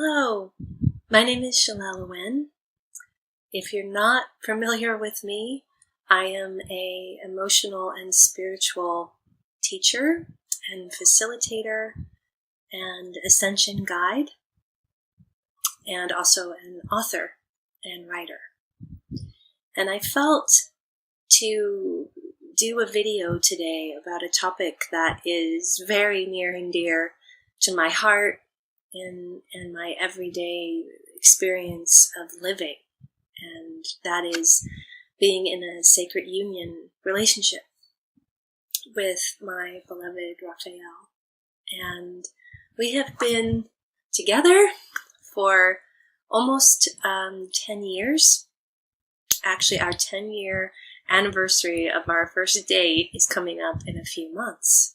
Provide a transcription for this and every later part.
Hello, my name is Jelelle Awen. If you're not familiar with me, I am an emotional and spiritual teacher and facilitator and ascension guide, and also an author and writer. And I felt to do a video today about a topic that is very near and dear to my heart and my everyday experience of living, and that is being in a sacred union relationship with my beloved Raphael. And we have been together for almost 10 years. Actually, our 10-year anniversary of our first date is coming up in a few months.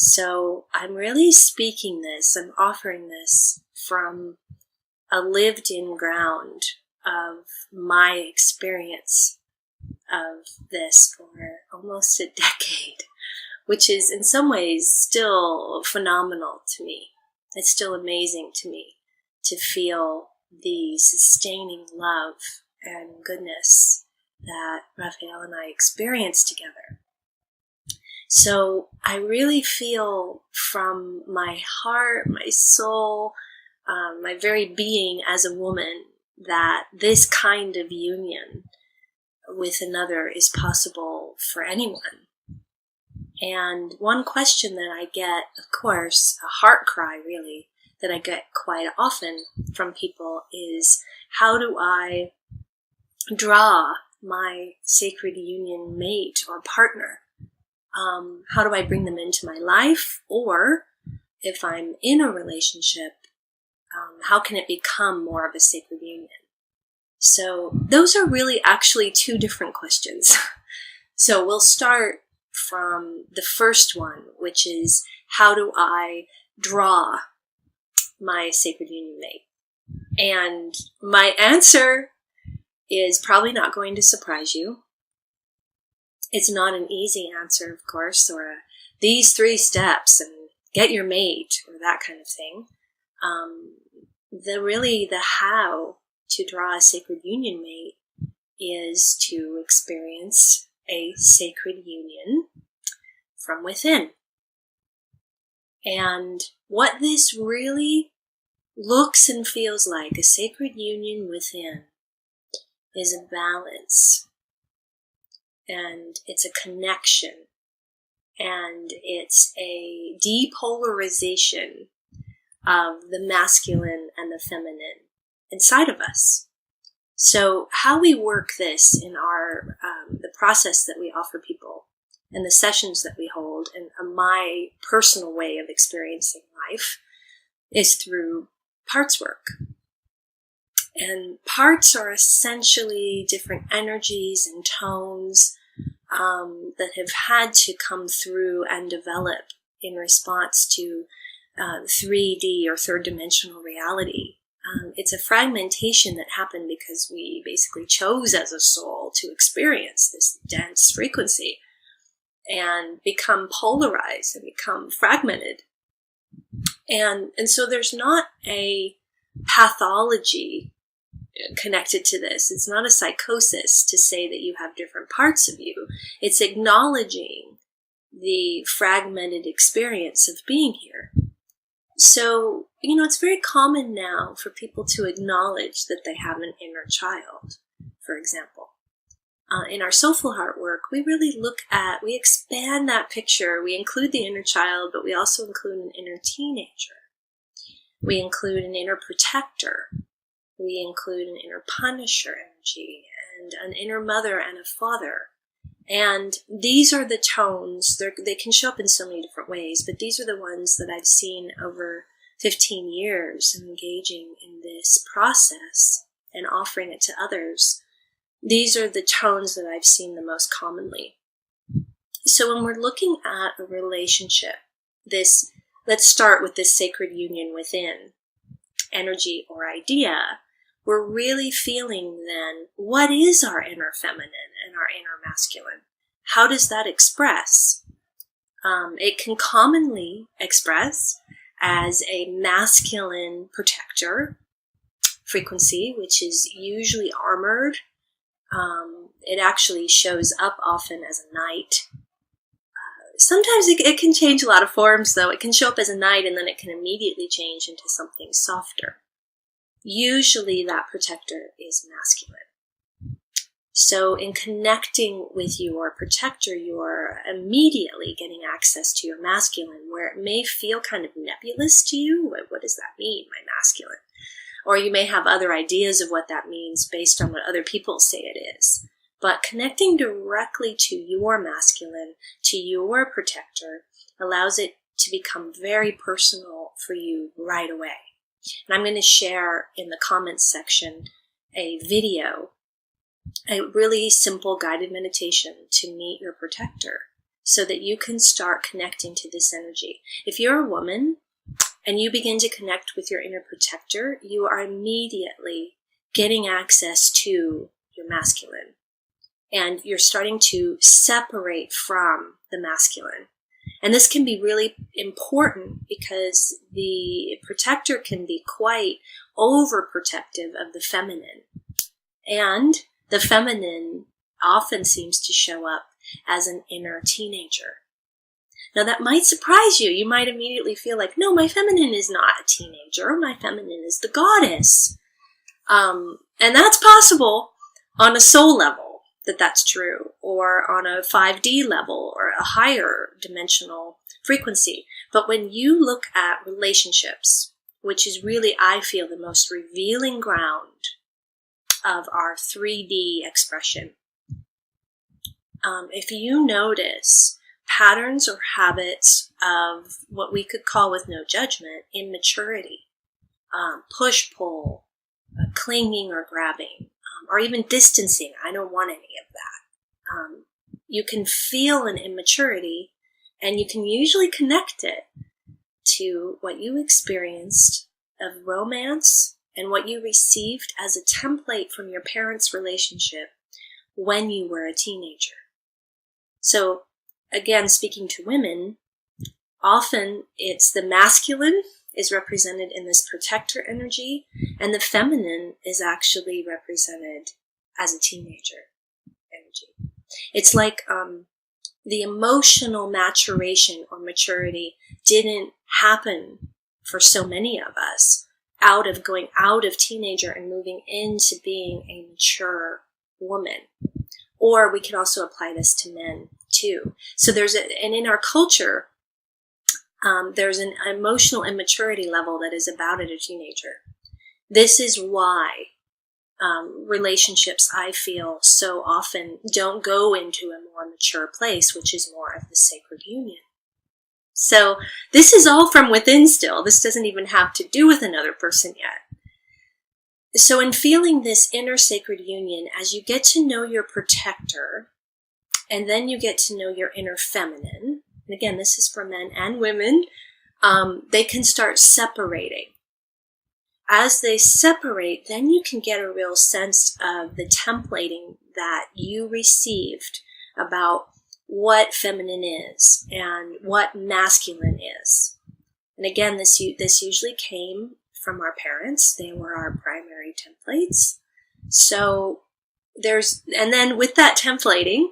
So I'm really speaking this, I'm offering this from a lived-in ground of my experience of this for almost a decade, which is in some ways still phenomenal to me. It's still amazing to me to feel the sustaining love and goodness that Raphael and I experience together. So I really feel from my heart, my soul, my very being as a woman, that this kind of union with another is possible for anyone. And one question that I get, of course, a heart cry really, that I get quite often from people is, how do I draw my sacred union mate or partner? How do I bring them into my life? Or if I'm in a relationship, how can it become more of a sacred union? So those are really actually two different questions. So we'll start from the first one, which is, how do I draw my sacred union mate? And my answer is probably not going to surprise you. It's not an easy answer, of course, or these 3 steps and get your mate or that kind of thing. The how to draw a sacred union mate is to experience a sacred union from within. And what this really looks and feels like, a sacred union within, is a balance. And it's a connection, and it's a depolarization of the masculine and the feminine inside of us. So how we work this in our the process that we offer people and the sessions that we hold, and my personal way of experiencing life, is through parts work. And parts are essentially different energies and tones that have had to come through and develop in response to 3D or third dimensional reality. It's a fragmentation that happened because we basically chose as a soul to experience this dense frequency and become polarized and become fragmented. And so there's not a pathology connected to this. It's not a psychosis to say that you have different parts of you. It's acknowledging the fragmented experience of being here. So, it's very common now for people to acknowledge that they have an inner child, for example. In our SoulFullHeart work, we really we expand that picture. We include the inner child, but we also include an inner teenager. We include an inner protector. We include an inner punisher energy, and an inner mother and a father. And these are the tones. They can show up in so many different ways, but these are the ones that I've seen over 15 years of engaging in this process and offering it to others. These are the tones that I've seen the most commonly. So when we're looking at a relationship, let's start with this sacred union within energy or idea. We're really feeling then, what is our inner feminine and our inner masculine? How does that express? It can commonly express as a masculine protector frequency, which is usually armored. It actually shows up often as a knight. Sometimes it can change a lot of forms, though. It can show up as a knight, and then it can immediately change into something softer. Usually that protector is masculine. So in connecting with your protector, you're immediately getting access to your masculine, where it may feel kind of nebulous to you. What does that mean, my masculine? Or you may have other ideas of what that means based on what other people say it is. But connecting directly to your masculine, to your protector, allows it to become very personal for you right away. And I'm going to share in the comments section a video, a really simple guided meditation to meet your protector so that you can start connecting to this energy. If you're a woman and you begin to connect with your inner protector, you are immediately getting access to your masculine. And you're starting to separate from the masculine. And this can be really important because the protector can be quite overprotective of the feminine. And the feminine often seems to show up as an inner teenager. Now that might surprise you. You might immediately feel like, no, my feminine is not a teenager. My feminine is the goddess. And that's possible on a soul level, that's true, or on a 5D level or a higher dimensional frequency. But when you look at relationships, which is really, I feel, the most revealing ground of our 3D expression, if you notice patterns or habits of what we could call, with no judgment, immaturity, push-pull, clinging or grabbing, or even distancing, I don't want any of that. You can feel an immaturity, and you can usually connect it to what you experienced of romance and what you received as a template from your parents' relationship when you were a teenager. So, again, speaking to women, often it's the masculine is represented in this protector energy, and the feminine is actually represented as a teenager energy. It's like the emotional maturation or maturity didn't happen for so many of us going out of teenager and moving into being a mature woman. Or we can also apply this to men too. So and in our culture, there's an emotional immaturity level that is about at a teenager. This is why relationships, I feel, so often don't go into a more mature place, which is more of the sacred union. So this is all from within still. This doesn't even have to do with another person yet. So in feeling this inner sacred union, as you get to know your protector, and then you get to know your inner feminine, and again, this is for men and women, they can start separating. As they separate, then you can get a real sense of the templating that you received about what feminine is and what masculine is. And again, this usually came from our parents. They were our primary templates. So and then with that templating,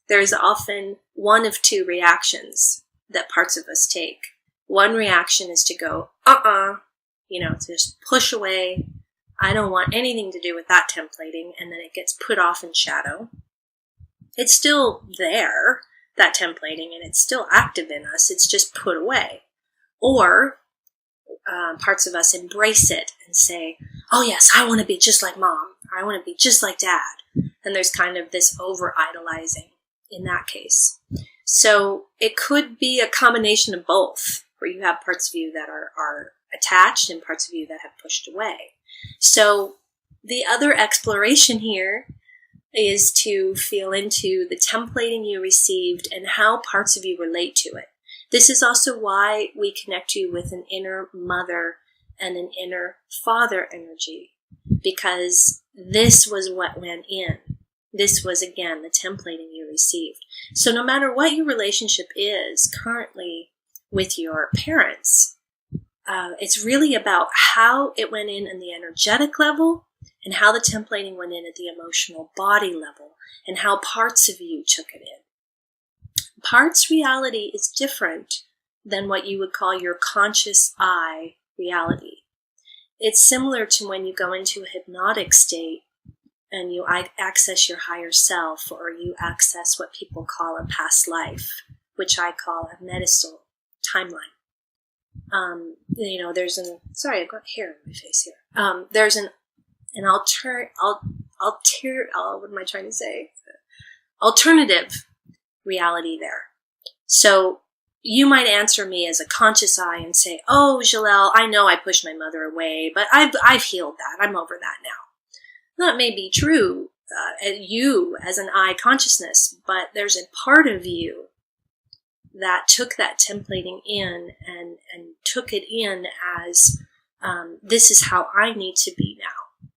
there's often one of two reactions that parts of us take. One reaction is to go, to just push away. I don't want anything to do with that templating. And then it gets put off in shadow. It's still there, that templating, and it's still active in us. It's just put away. Or parts of us embrace it and say, oh yes, I want to be just like mom. Or I want to be just like dad. And there's kind of this over-idolizing in that case. So it could be a combination of both, where you have parts of you that are attached and parts of you that have pushed away. So the other exploration here is to feel into the templating you received and how parts of you relate to it. This is also why we connect you with an inner mother and an inner father energy, because this was what went in. This was, again, the templating you received. So no matter what your relationship is currently with your parents, it's really about how it went in the energetic level and how the templating went in at the emotional body level and how parts of you took it in. Parts reality is different than what you would call your conscious I reality. It's similar to when you go into a hypnotic state and you access your higher self, or you access what people call a past life, which I call a Metasoul timeline. There's sorry, I've got hair on my face here. There's an what am I trying to say? Alternative reality there. So you might answer me as a conscious I and say, "Oh, Jelelle, I know I pushed my mother away, but I've healed that. I'm over that now." That may be true, you as an I consciousness, but there's a part of you that took that templating in and took it in as, this is how I need to be now.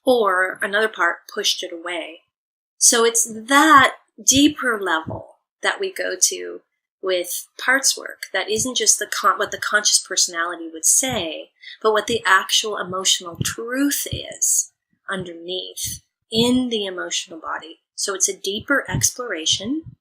Or another part pushed it away. So it's that deeper level that we go to with parts work. That isn't just what the conscious personality would say, but what the actual emotional truth is underneath in the emotional body. So it's a deeper exploration.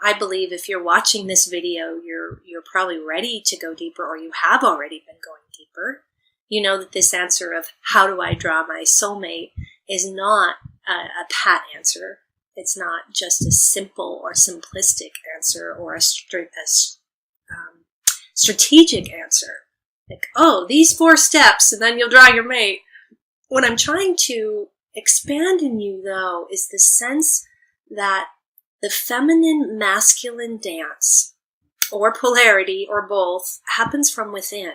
I believe if you're watching this video, you're probably ready to go deeper, or you have already been going deeper. You know that this answer of how do I draw my soulmate is not a pat answer. It's not just a simple or simplistic answer or a strategic answer. Like, oh, these 4 steps and then you'll draw your mate. What I'm trying to expand in you, though, is the sense that the feminine masculine dance, or polarity, or both, happens from within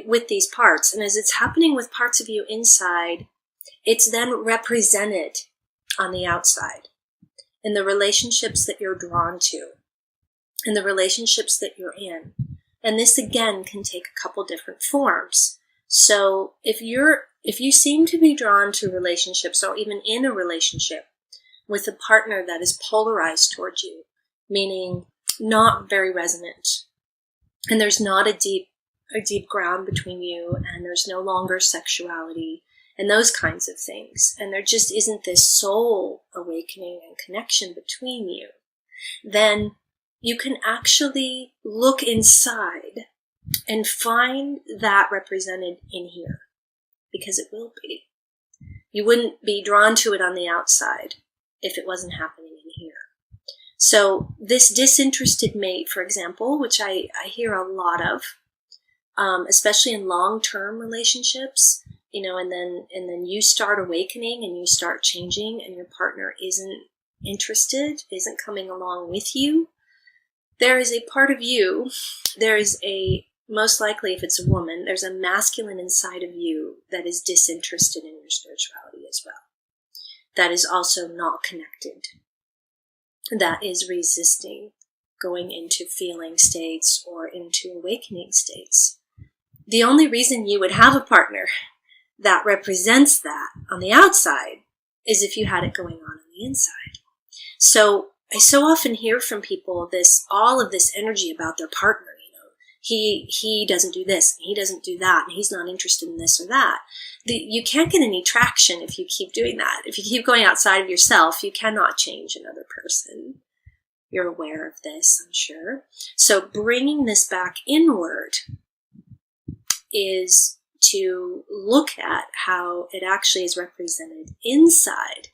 with these parts. And as it's happening with parts of you inside, it's then represented on the outside in the relationships that you're drawn to, in the relationships that you're in. And this, again, can take a couple different forms. So if you seem to be drawn to relationships, or even in a relationship with a partner that is polarized towards you, meaning not very resonant, and there's not a deep ground between you, and there's no longer sexuality and those kinds of things, and there just isn't this soul awakening and connection between you, then you can actually look inside and find that represented in here, because it will be. You wouldn't be drawn to it on the outside if it wasn't happening in here. So this disinterested mate, for example, which I hear a lot of, especially in long-term relationships, and then you start awakening and you start changing, and your partner isn't interested, isn't coming along with you. There is a part of you, most likely if it's a woman, there's a masculine inside of you that is disinterested in your spirituality as well. That is also not connected. That is resisting going into feeling states or into awakening states. The only reason you would have a partner that represents that on the outside is if you had it going on the inside. So I so often hear from people all of this energy about their partner. He doesn't do this, and he doesn't do that, and he's not interested in this or that. You can't get any traction if you keep doing that. If you keep going outside of yourself, you cannot change another person. You're aware of this, I'm sure. So bringing this back inward is to look at how it actually is represented inside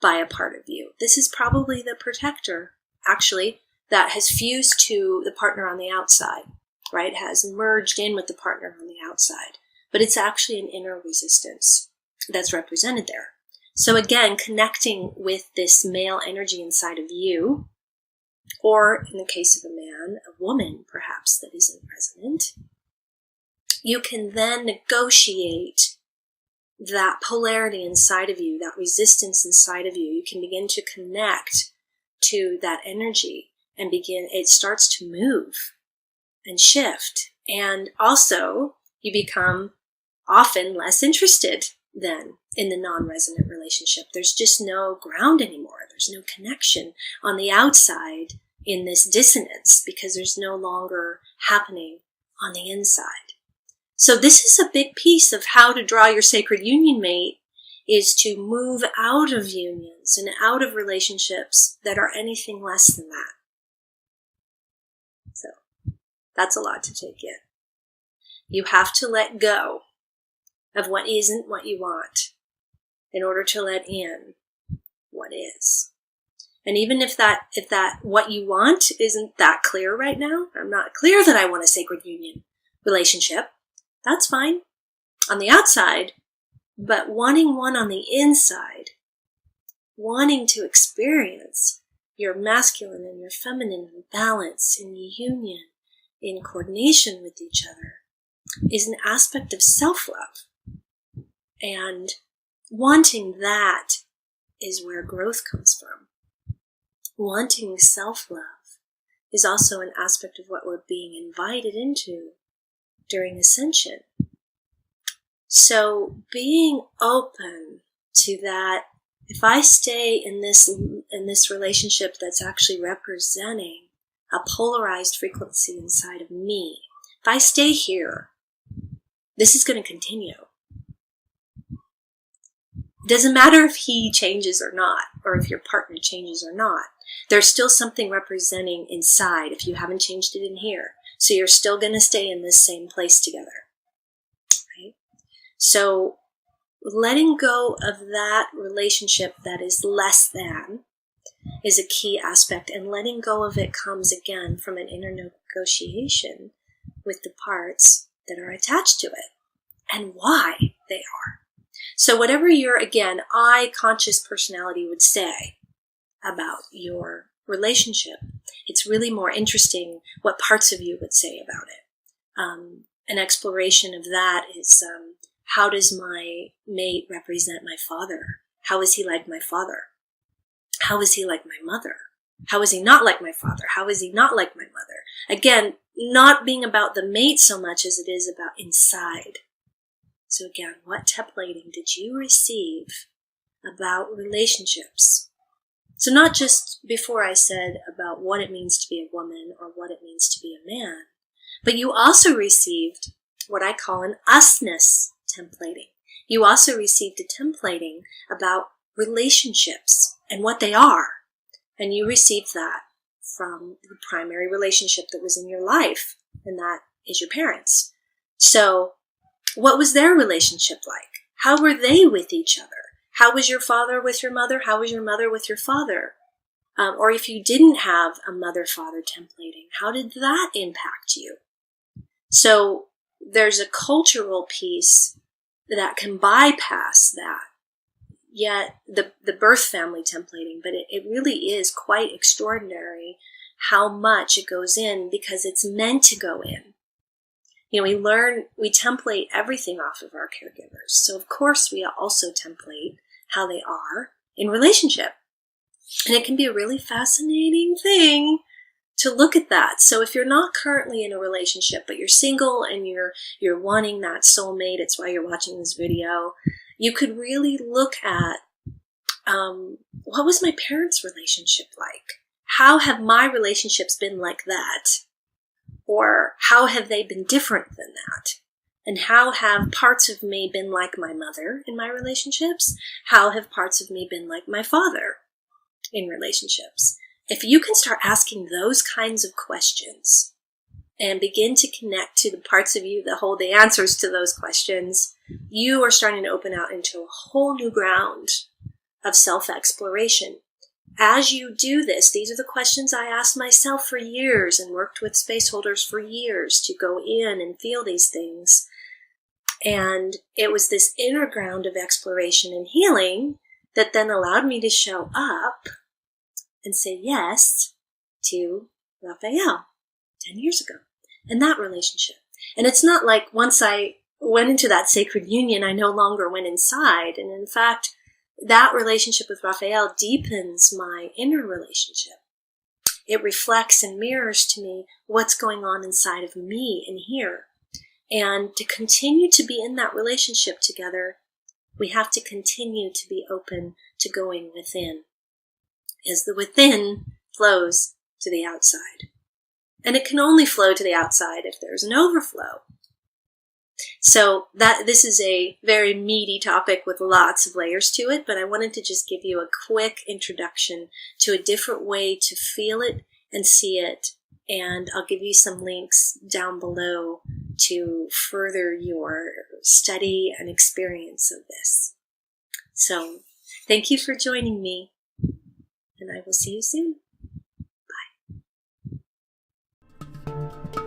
by a part of you. This is probably the protector, actually, that has fused to the partner on the outside. Right, has merged in with the partner on the outside, but it's actually an inner resistance that's represented there. So again, connecting with this male energy inside of you, or in the case of a man, a woman perhaps that isn't resonant, you can then negotiate that polarity inside of you, that resistance inside of you. You can begin to connect to that energy and it starts to move and shift. And also, you become often less interested then in the non-resonant relationship. There's just no ground anymore. There's no connection on the outside in this dissonance, because there's no longer happening on the inside. So this is a big piece of how to draw your sacred union mate, is to move out of unions and out of relationships that are anything less than that. So that's a lot to take in. You have to let go of what isn't what you want in order to let in what is. And even if that what you want isn't that clear right now, I'm not clear that I want a sacred union relationship, that's fine on the outside, but wanting one on the inside, wanting to experience your masculine and your feminine in balance, in union, in coordination with each other, is an aspect of self-love. And wanting that is where growth comes from. Wanting self-love is also an aspect of what we're being invited into during ascension. So being open to that, if I stay in this relationship that's actually representing a polarized frequency inside of me, if I stay here, this is going to continue. It doesn't matter if he changes or not, or if your partner changes or not. There's still something representing inside if you haven't changed it in here. So you're still going to stay in this same place together. Right? So letting go of that relationship that is less than is a key aspect. And letting go of it comes again from an inner negotiation with the parts that are attached to it and why they are. So whatever your, again, I-conscious personality would say about your relationship, it's really more interesting what parts of you would say about it. An exploration of that is, how does my mate represent my father? How is he like my father? How is he like my mother? How is he not like my father? How is he not like my mother? Again, not being about the mate so much as it is about inside. So again, what templating did you receive about relationships? So not just before I said about what it means to be a woman or what it means to be a man, but you also received what I call an usness templating. You also received a templating about relationships and what they are. And you received that from the primary relationship that was in your life, and that is your parents. So what was their relationship like? How were they with each other? How was your father with your mother? How was your mother with your father? Or if you didn't have a mother-father templating, how did that impact you? So there's a cultural piece that can bypass that, yet the birth family templating, but it really is quite extraordinary how much it goes in, because it's meant to go in. You know, we template everything off of our caregivers. So of course we also template how they are in relationship. And it can be a really fascinating thing to look at that. So if you're not currently in a relationship, but you're single and you're wanting that soulmate, it's why you're watching this video, you could really look at, what was my parents' relationship like? How have my relationships been like that? Or how have they been different than that? And how have parts of me been like my mother in my relationships? How have parts of me been like my father in relationships? If you can start asking those kinds of questions and begin to connect to the parts of you that hold the answers to those questions, you are starting to open out into a whole new ground of self-exploration. As you do this, these are the questions I asked myself for years and worked with space holders for years to go in and feel these things. And it was this inner ground of exploration and healing that then allowed me to show up and say yes to Raphael 10 years ago and that relationship. And it's not like once I went into that sacred union, I no longer went inside. And in fact, that relationship with Raphael deepens my inner relationship. It reflects and mirrors to me what's going on inside of me in here. And to continue to be in that relationship together, we have to continue to be open to going within, as the within flows to the outside. And it can only flow to the outside if there's an overflow. So this is a very meaty topic with lots of layers to it, but I wanted to just give you a quick introduction to a different way to feel it and see it. And I'll give you some links down below to further your study and experience of this. So thank you for joining me, and I will see you soon. Bye.